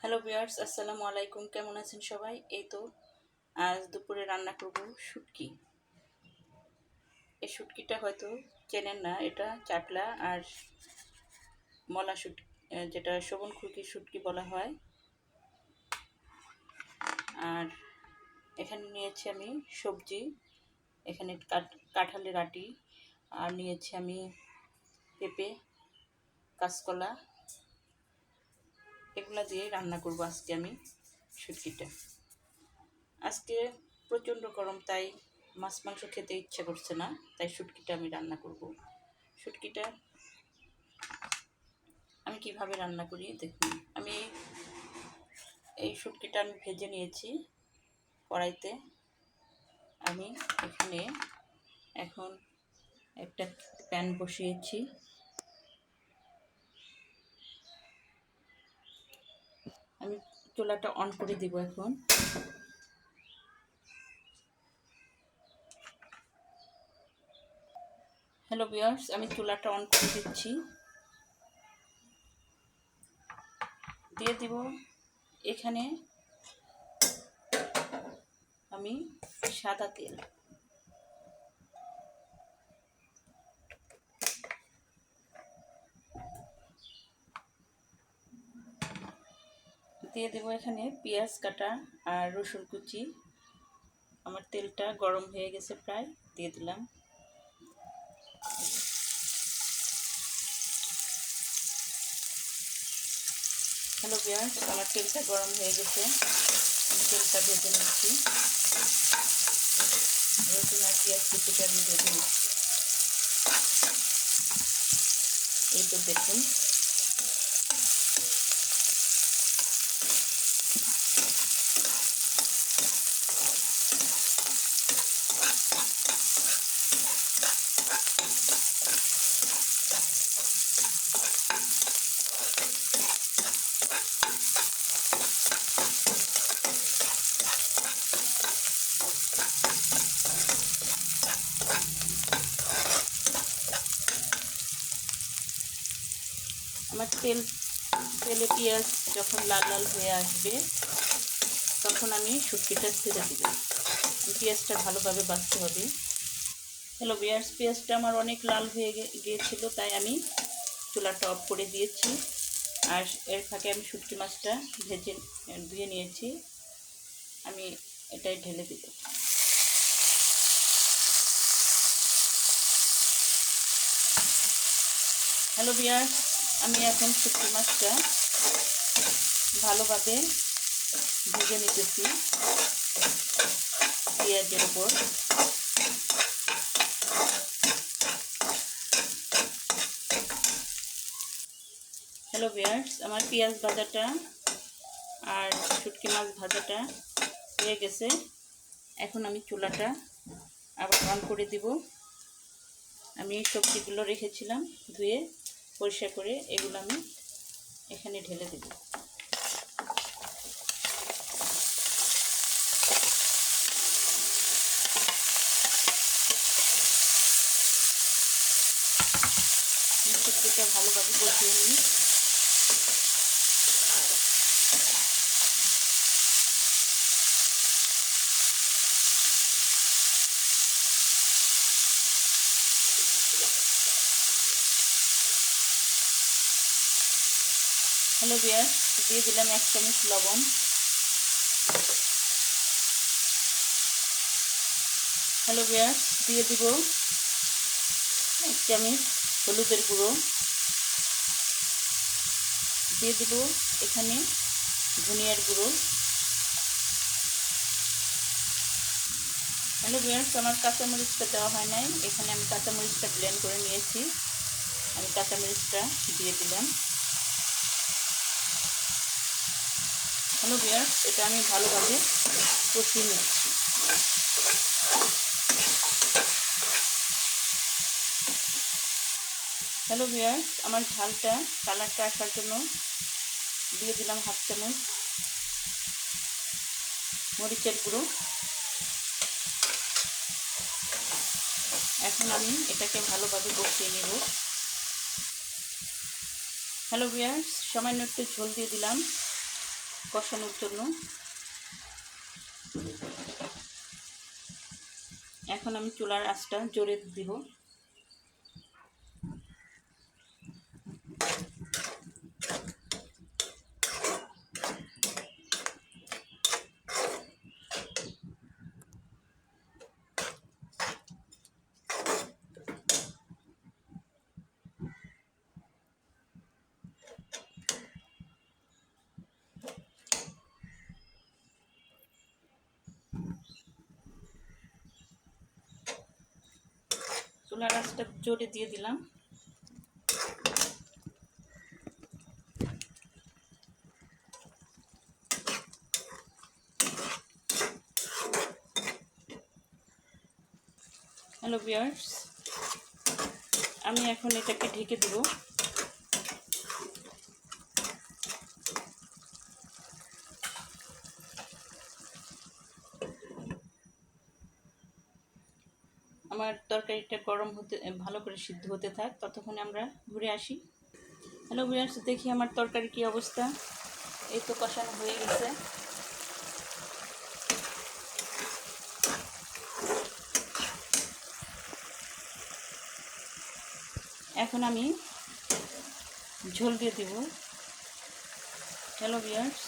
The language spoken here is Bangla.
হ্যালো ভিউয়ার্স, আসসালামু আলাইকুম। কেমন আছেন সবাই? এই তো আজ দুপুরে রান্না করব শুটকি। এই শুটকিটা হয়তো চেনেন না, এটা চাটলা আর মলা শুটকি, যেটা শোভন খুরকি শুটকি বলা হয়। আর এখানে নিয়েছি আমি সবজি, এখানে কাঁঠালের আটি, আর নিয়েছি আমি পেঁপে, কাঁচকলা। এগুলা দিয়ে রান্না করব আজকে আমি শুটকিটা। আজকে প্রচণ্ড গরম, তাই মাছ মাংস খেতে ইচ্ছে করছে না, তাই শুটকিটা আমি রান্না করব। শুটকিটা আমি কিভাবে রান্না করি দেখুন। আমি এই শুটকিটা আমি ভেজে নিয়েছি কড়াইতে। আমি এখানে এখন একটা প্যান বসিয়েছি। আমি চুলাটা অন করে দিব এখন। হ্যালো ভিউয়ার্স, আমি চুলাটা অন করে দিচ্ছি। দিয়ে দিব এখানে আমি সাদা তেল। দিয়ে দেবো এখানে পেঁয়াজ কাটা আর রসুন কুচি। আমার তেলটা গরম হয়ে গেছে প্রায়, দিয়ে দিলাম। হ্যালো ভিউয়ার্স, আমার তেলটা গরম হয়ে গেছে, আমি তেলটা ভেজে নিচ্ছি। রসুন আর পেঁয়াজ কুচিটা আমি ভেজে নিচ্ছি। এই তো দেখুন, আমার তেলে পেঁয়াজ যখন লাল লাল হয়ে আসবে তখন আমি শুটকিটা ছেড়ে দিব। পেঁয়াজটা ভালোভাবে ভাজতে হবে। হ্যালো ভিউয়ার্স, পেঁয়াজটা আমার অনেক লাল হয়ে গিয়েছিল, তাই আমি চুলাটা অফ করে দিয়েছি। আর এর ফাঁকে আমি শুটকি মাছটা ভেজে ধুয়ে নিয়েছি, আমি এটাই ঢেলে দিব। হ্যালো ভিউয়ার্স, আমি এখন শুটকি মাছটা ভালোভাবে ভেজে নিতেছি পেঁয়াজের উপর। হ্যালো ভিউয়ার্স, আমার পেঁয়াজ ভাজাটা আর শুটকি মাছ ভাজাটা হয়ে গেছে। এখন আমি চুলাটা আবার অন করে দিব। আমি সবজিগুলো রেখেছিলাম ধুয়ে পরিষ্কার করে, এগুলো আমি এখানে ঢেলে দেব। সবজিটা ভালোভাবে কষিয়ে নিই। হ্যালো ভিউয়ার্স, দিয়ে দিলাম 1 চামচ লবণ। হ্যালো ভিউয়ার্স, দিয়ে দিব 1 চামচ হলুদের গুঁড়ো। দিয়ে দিব এখানে ধনিয়ার গুঁড়ো। হ্যালো ভিউয়ার্স, আমার কাঁচামরিচটা দেওয়া হয় নাই, এখানে আমি কাঁচামরিচটা ব্লেন্ড করে নিয়েছি, আমি কাঁচামরিচটা দিয়ে দিলাম। হ্যালো ভিউয়ার্স, এটা আমি ভালোভাবে কষিয়ে নিচ্ছি। হ্যালো ভিউয়ার্স, আমার ঝালটা কালারটা আসার জন্য দিয়ে দিলাম 1/2 চামচ মরিচের গুঁড়ো। এখন আমি এটাকে ভালোভাবে কষিয়ে নেব। হ্যালো ভিউয়ার্স, সামান্য একটু ঝোল দিয়ে দিলাম। কষানোর জন্য। এখন আমি চুলার আঁচটা জোরে দিব। চুলার আঁচটা জোরে দিয়ে দিলাম। হ্যালো ভিউয়ার্স, আমি এখন এটাকে ঢেকে দেব। আমার তরকারিটা গরম হতে, ভালো করে সিদ্ধ হতে থাক, ততক্ষণে আমরা ঘুরে আসি। হ্যালো ভিউয়ার্স, দেখি আমার তরকারি কি অবস্থা। এই তো কষানো হয়ে গেছে। এখন আমি ঝোল দিয়ে দিব। Hello viewers,